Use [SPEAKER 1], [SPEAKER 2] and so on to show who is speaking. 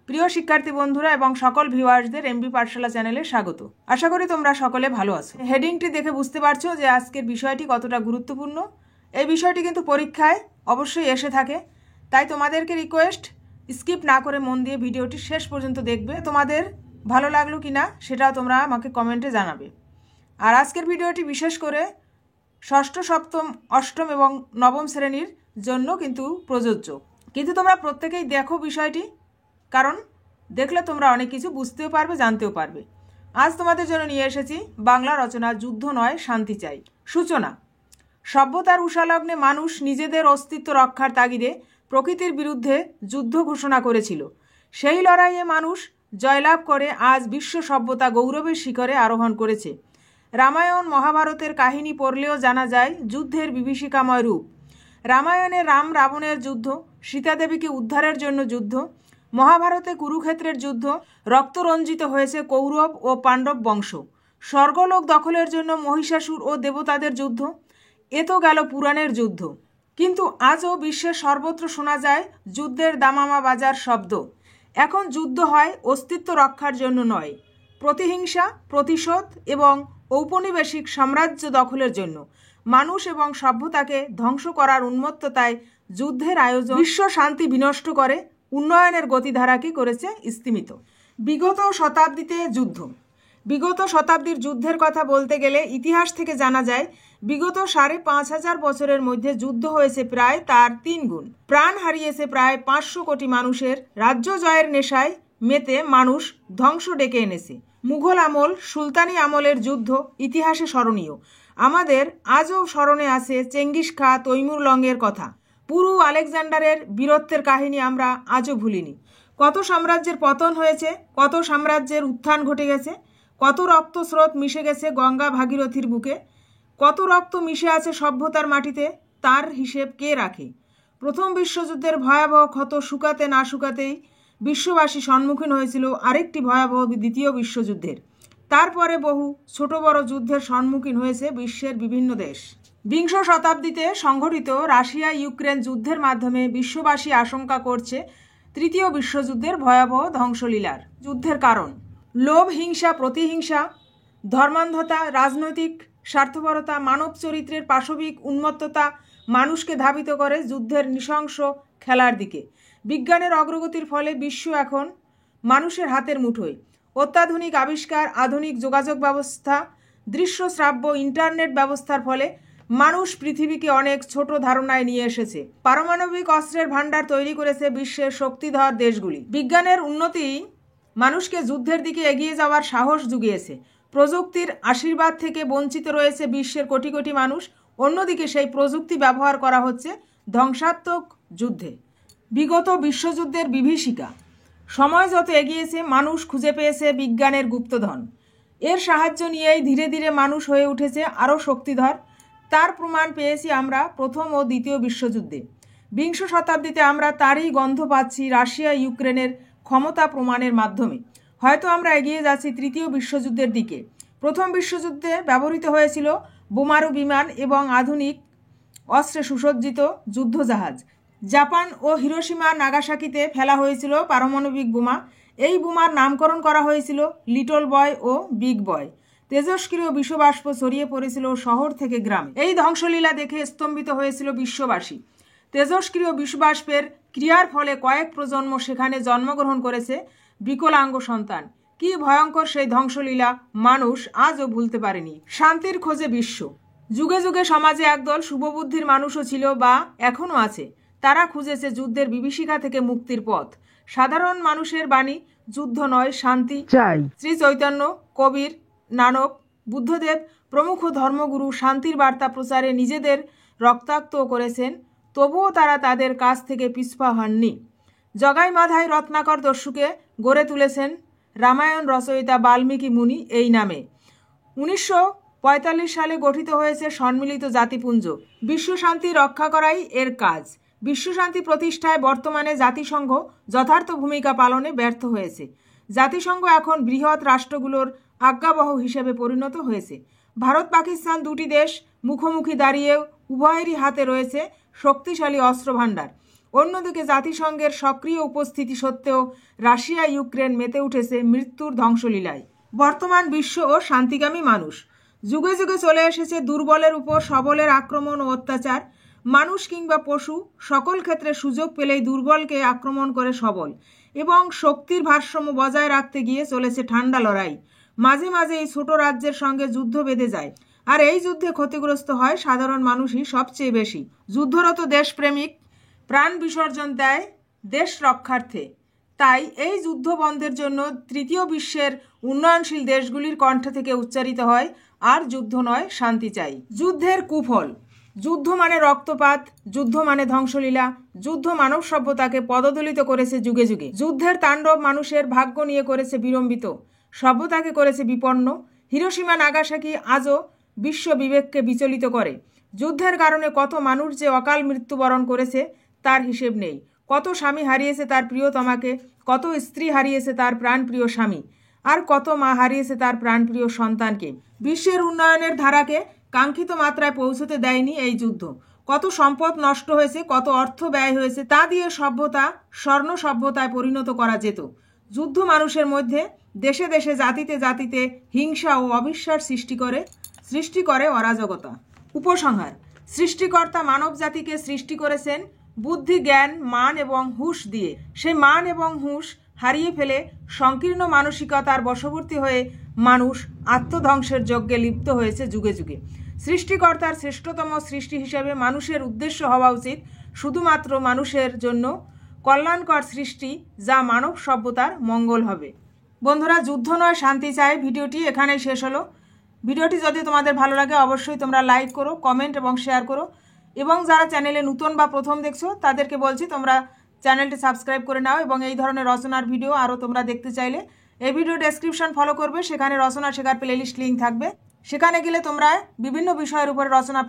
[SPEAKER 1] প্রিয় শিক্ষার্থী বন্ধুরা এবং সকল ভিউয়ার্সদের এমবি পাঠশালা চ্যানেলে স্বাগত। আশা করি তোমরা সকলে ভালো আছো। হেডিংটি দেখে বুঝতে পারছো যে আজকের বিষয়টি কতটা গুরুত্বপূর্ণ। এই বিষয়টি কিন্তু পরীক্ষায় অবশ্যই এসে থাকে, তাই তোমাদেরকে রিকোয়েস্ট স্কিপ না করে মন দিয়ে ভিডিওটি শেষ পর্যন্ত দেখবে। তোমাদের ভালো লাগলো কিনা সেটাও তোমরা আমাকে কমেন্টে জানাবে। আর আজকের ভিডিওটি বিশেষ করে ষষ্ঠ, সপ্তম, অষ্টম এবং নবম শ্রেণীর জন্য কিন্তু প্রযোজ্য। কিন্তু তোমরা প্রত্যেকেই দেখো বিষয়টি, কারণ দেখলে তোমরা অনেক কিছু বুঝতেও পারবে, জানতেও পারবে। আজ তোমাদের জন্য নিয়ে এসেছি বাংলা রচনা যুদ্ধ নয় শান্তি চাই। সূচনা। সভ্যতার উষালগ্নে মানুষ নিজেদের অস্তিত্ব রক্ষার তাগিদে প্রকৃতির বিরুদ্ধে যুদ্ধ ঘোষণা করেছিল। সেই লড়াইয়ে মানুষ জয়লাভ করে আজ বিশ্ব সভ্যতা গৌরবের শিখরে আরোহণ করেছে। রামায়ণ মহাভারতের কাহিনী পড়লেও জানা যায় যুদ্ধের বিভীষিকাময় রূপ। রামায়ণে রাম রাবণের যুদ্ধ, সীতাদেবীকে উদ্ধারের জন্য যুদ্ধ, মহাভারতে কুরুক্ষেত্রের যুদ্ধ, রক্তরঞ্জিত হয়েছে কৌরব ও পাণ্ডব বংশ। স্বর্গলোক দখলের জন্য মহিষাসুর ও দেবতাদের যুদ্ধ। এ তো গেল পুরাণের যুদ্ধ, কিন্তু আজও বিশ্বের সর্বত্র শোনা যায় যুদ্ধের দামামা বাজার শব্দ। এখন যুদ্ধ হয় অস্তিত্ব রক্ষার জন্য নয়, প্রতিহিংসা, প্রতিশোধ এবং ঔপনিবেশিক সাম্রাজ্য দখলের জন্য। মানুষ এবং সভ্যতাকে ধ্বংস করার উন্মত্ততায় যুদ্ধের আয়োজন বিশ্ব শান্তি বিনষ্ট করে, উন্নয়নের গতিধারাকে করেছে স্তিমিত। বিগত শতাব্দীতে যুদ্ধ। বিগত শতাব্দীর যুদ্ধের কথা বলতে গেলে ইতিহাস থেকে জানা যায় বিগত ৫,৫০০ বছরের মধ্যে যুদ্ধ হয়েছে প্রায় তার ৩ গুণ। প্রাণ হারিয়েছে প্রায় ৫০০ কোটি মানুষের। রাজ্য জয়ের নেশায় মেতে মানুষ ধ্বংস ডেকে এনেছে। মুঘল আমল, সুলতানি আমলের যুদ্ধ ইতিহাসে স্মরণীয়। আমাদের আজও স্মরণে আছে চেঙ্গিস খা, তৈমুর লংয়ের কথা। পুরু আলেকজান্ডারের বীরত্বের কাহিনী আমরা আজও ভুলিনি। কত সাম্রাজ্যের পতন হয়েছে, কত সাম্রাজ্যের উত্থান ঘটে গেছে, কত রক্ত স্রোত মিশে গেছে গঙ্গা ভাগীরথীর বুকে, কত রক্ত মিশে আছে সভ্যতার মাটিতে, তার হিসেব কে রাখে? প্রথম বিশ্বযুদ্ধের ভয়াবহ ক্ষত শুকাতে না শুকাতেই বিশ্ববাসী সম্মুখীন হয়েছিল আরেকটি ভয়াবহ দ্বিতীয় বিশ্বযুদ্ধের। তারপরে বহু ছোট বড় যুদ্ধের সম্মুখীন হয়েছে বিশ্বের বিভিন্ন দেশ। বিংশ শতাব্দীতে সংঘটিত রাশিয়া ইউক্রেন যুদ্ধের মাধ্যমে বিশ্ববাসী আশঙ্কা করছে তৃতীয় বিশ্বযুদ্ধের ভয়াবহ ধ্বংসলীলার। যুদ্ধের কারণ: লোভ, হিংসা, প্রতিহিংসা, ধর্মান্ধতা, রাজনৈতিক স্বার্থপরতা, মানব চরিত্রের পাশবিক উন্মত্ততা মানুষকে ধাবিত করে যুদ্ধের নৃশংস খেলার দিকে। বিজ্ঞানের অগ্রগতির ফলে বিশ্ব এখন মানুষের হাতের মুঠোয়। অত্যাধুনিক আবিষ্কার, আধুনিক যোগাযোগ ব্যবস্থা, দৃশ্য শ্রাব্য ইন্টারনেট ব্যবস্থার ফলে মানুষ পৃথিবীকে অনেক ছোট ধারণায় নিয়ে এসেছে। পারমাণবিক অস্ত্রের ভাণ্ডার তৈরি করেছে বিশ্বের শক্তিধর দেশগুলি। বিজ্ঞানের উন্নতি মানুষকে যুদ্ধের দিকে এগিয়ে যাওয়ার সাহস জুগিয়েছে। প্রযুক্তির আশীর্বাদ থেকে বঞ্চিত রয়েছে বিশ্বের কোটি কোটি মানুষ। অন্যদিকে সেই প্রযুক্তি ব্যবহার করা হচ্ছে ধ্বংসাত্মক যুদ্ধে। বিগত বিশ্বযুদ্ধের বিভীষিকা। সময় যত এগিয়েছে মানুষ খুঁজে পেয়েছে বিজ্ঞানের গুপ্তধন। এর সাহায্য নিয়েই ধীরে ধীরে মানুষ হয়ে উঠেছে আরও শক্তিধর। তার প্রমাণ পেয়েছি আমরা প্রথম ও দ্বিতীয় বিশ্বযুদ্ধে। বিংশ শতাব্দীতে আমরা তারই গন্ধ পাচ্ছি রাশিয়া ইউক্রেনের ক্ষমতা প্রমাণের মাধ্যমে। হয়তো আমরা এগিয়ে যাচ্ছি তৃতীয় বিশ্বযুদ্ধের দিকে। প্রথম বিশ্বযুদ্ধে ব্যবহৃত হয়েছিল বোমারু বিমান এবং আধুনিক অস্ত্রে সুসজ্জিত যুদ্ধজাহাজ। জাপান ও হিরোশিমা নাগাসাকিতে ফেলা হয়েছিল পারমাণবিক বোমা। এই বোমার নামকরণ করা হয়েছিল লিটল বয় ও বিগ বয়। তেজস্ক্রিয় বিষবাষ্প ছড়িয়ে পড়েছিল শহর থেকে গ্রামে। এই ধ্বংসলীলা দেখে স্তম্ভিত হয়েছিল বিশ্ববাসী। তেজস্ক্রিয় বিষবাষ্পের ক্রিয়ার ফলে কয়েক প্রজন্ম সেখানে জন্মগ্রহণ করেছে বিকলাঙ্গ সন্তান। কি ভয়ঙ্কর সেই ধ্বংসলীলা মানুষ আজও ভুলতে পারেনি। শান্তির খোঁজে বিশ্ব। যুগে যুগে সমাজে একদল শুভবুদ্ধির মানুষও ছিল বা এখনও আছে। তারা খুঁজেছে যুদ্ধের বিভীষিকা থেকে মুক্তির পথ। সাধারণ মানুষের বাণী যুদ্ধ নয় শান্তি চাই। শ্রী চৈতন্য, কবির, নানক, বুদ্ধদেব প্রমুখ ধর্মগুরু শান্তির বার্তা প্রচারে নিজেদের রক্তাক্ত করেছেন, তবুও তারা তাদের কাছ থেকে পিছপা হননি। জগাই মাধাই রত্নাকর দস্যুকে গড়ে তুলেছেন রামায়ণ রচয়িতা বাল্মীকি মুনি এই নামে। ১৯৪৫ সালে গঠিত হয়েছে সম্মিলিত জাতিপুঞ্জ। বিশ্বশান্তি রক্ষা করাই এর কাজ। বিশ্বশান্তি প্রতিষ্ঠায় বর্তমানে জাতিসংঘ যথার্থ ভূমিকা পালনে ব্যর্থ হয়েছে। জাতিসংঘ এখন বৃহৎ রাষ্ট্রগুলোর আজ্ঞাবহ হিসেবে পরিণত হয়েছে। ভারত পাকিস্তান দুটি দেশ মুখোমুখি দাঁড়িয়ে উভয়েরই হাতে রয়েছে শক্তিশালী অস্ত্রভাণ্ডার। অন্যদিকে জাতিসংঘের সক্রিয় উপস্থিতি সত্ত্বেও রাশিয়া ইউক্রেন মেতে উঠেছে মৃত্যুর ধ্বংসলীলায়। বর্তমান বিশ্ব ও শান্তিকামী মানুষ। যুগে যুগে চলে এসেছে দুর্বলের উপর সবলের আক্রমণ ও অত্যাচার। মানুষ কিংবা পশু সকল ক্ষেত্রে সুযোগ পেলেই দুর্বলকে আক্রমণ করে সবল, এবং শক্তির ভারসাম্য বজায় রাখতে গিয়ে চলেছে ঠান্ডা লড়াই। মাঝে মাঝে এই ছোট রাজ্যের সঙ্গে যুদ্ধ বেঁধে যায়, আর এই যুদ্ধে ক্ষতিগ্রস্ত হয় সাধারণ মানুষই সবচেয়ে বেশি। যুদ্ধরত দেশপ্রেমিক প্রাণ বিসর্জন দেয় দেশ রক্ষার্থে। তাই এই যুদ্ধ বন্ধের জন্য তৃতীয় বিশ্বের উন্নয়নশীল দেশগুলির কণ্ঠ থেকে উচ্চারিত হয়, আর যুদ্ধ নয়, শান্তি চাই। যুদ্ধের কুফল। যুদ্ধ মানে রক্তপাত, যুদ্ধ মানে ধ্বংসলীলা, যুদ্ধ মানব সভ্যতাকে পদদলিত করেছে যুগে যুগে। যুদ্ধের তাণ্ডব মানুষের ভাগ্য নিয়ে করেছে বিড়ম্বিত, সভ্যতাকে করেছে বিপন্ন। হিরোশিমা নাগাসাকি আজও বিশ্ব বিবেককে বিচলিত করে। যুদ্ধের কারণে কত মানুষ যে অকাল মৃত্যুবরণ করেছে তার হিসেব নেই। কত স্বামী হারিয়েছে তার প্রিয়তমাকে, কত স্ত্রী হারিয়েছে তার প্রাণপ্রিয় স্বামী, আর কত মা হারিয়েছে তার প্রাণপ্রিয় সন্তানকে। বিশ্বের উন্নয়নের ধারাকে কাঙ্ক্ষিত মাত্রায় পৌঁছতে দেয়নি এই যুদ্ধ। কত সম্পদ নষ্ট হয়েছে, কত অর্থ ব্যয় হয়েছে, তা দিয়ে সভ্যতা স্বর্ণ সভ্যতায় পরিণত করা যেত। যুদ্ধ মানুষের মধ্যে, দেশে দেশে, জাতিতে জাতিতে হিংসা ও অবিশ্বাস সৃষ্টি করে অরাজকতা। উপসংহার। সৃষ্টিকর্তা মানব জাতিকে সৃষ্টি করেছেন বুদ্ধি, জ্ঞান, মান এবং হুঁশ দিয়ে। সেই মান এবং হুঁশ হারিয়ে ফেলে সংকীর্ণ মানসিকতার বশবর্তী হয়ে মানুষ আত্মধ্বংসের যজ্ঞে লিপ্ত হয়েছে যুগে যুগে। সৃষ্টিকর্তার শ্রেষ্ঠতম সৃষ্টি হিসেবে মানুষের উদ্দেশ্য হওয়া উচিত শুধুমাত্র মানুষের জন্য কল্যাণকর সৃষ্টি, যা মানব সভ্যতার মঙ্গল হবে। বন্ধুরা, যুদ্ধ নয়, শান্তি চাই ভিডিওটি এখানেই শেষ হলো। ভিডিওটি যদি তোমাদের ভালো লাগে অবশ্যই তোমরা লাইক করো, কমেন্ট এবং শেয়ার করো, এবং যারা চ্যানেলে নতুন বা প্রথম দেখছো তাদেরকে বলছি তোমরা চ্যানেলটি সাবস্ক্রাইব করে নাও, এবং এই ধরনের রচনার ভিডিও আরও তোমরা দেখতে চাইলে এই ভিডিও ডেসক্রিপশন ফলো করবে, সেখানে রচনা শেখার প্লেলিস্ট লিঙ্ক থাকবে। সেখানে গেলে তোমরা বিভিন্ন বিষয়ের উপরে রচনা